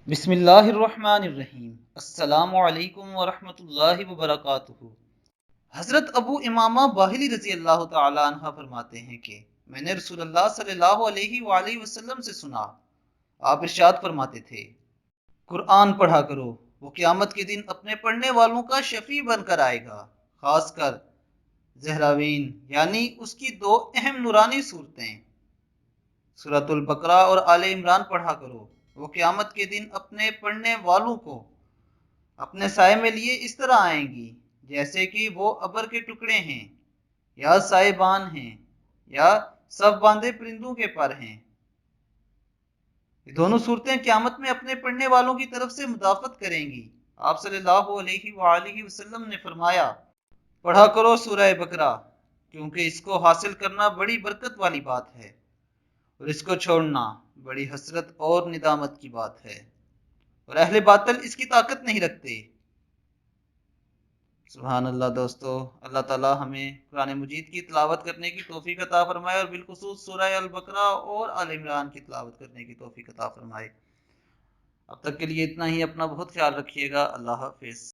بسم اللہ الرحمن الرحیم۔ السلام علیکم ورحمۃ اللہ وبرکاتہ۔ حضرت ابو امامہ باہلی رضی اللہ تعالی عنہ فرماتے ہیں کہ میں نے رسول اللہ صلی اللہ علیہ وآلہ وسلم سے سنا، آپ ارشاد فرماتے تھے، قرآن پڑھا کرو، وہ قیامت کے دن اپنے پڑھنے والوں کا شفیع بن کر آئے گا، خاص کر زہراوین یعنی اس کی دو اہم نورانی صورتیں سورۃ البقرہ اور آل عمران پڑھا کرو، وہ قیامت کے دن اپنے پڑھنے والوں کو اپنے سائے میں لیے اس طرح آئیں گی جیسے کہ وہ ابر کے ٹکڑے ہیں یا سائبان ہیں یا سب باندھے پرندوں کے پر ہیں۔ یہ دونوں صورتیں قیامت میں اپنے پڑھنے والوں کی طرف سے مدافعت کریں گی۔ آپ صلی اللہ علیہ وآلہ وسلم نے فرمایا، پڑھا کرو سورہ بقرہ، کیونکہ اس کو حاصل کرنا بڑی برکت والی بات ہے اور اس کو چھوڑنا بڑی حسرت اور ندامت کی بات ہے، اور اہل باطل اس کی طاقت نہیں رکھتے۔ سبحان اللہ دوستو، اللہ تعالی ہمیں قرآن مجید کی تلاوت کرنے کی توفیق عطا فرمائے اور بالخصوص سورہ البقرہ اور آل عمران کی تلاوت کرنے کی توفیق عطا فرمائے۔ اب تک کے لیے اتنا ہی، اپنا بہت خیال رکھیے گا، اللہ حافظ۔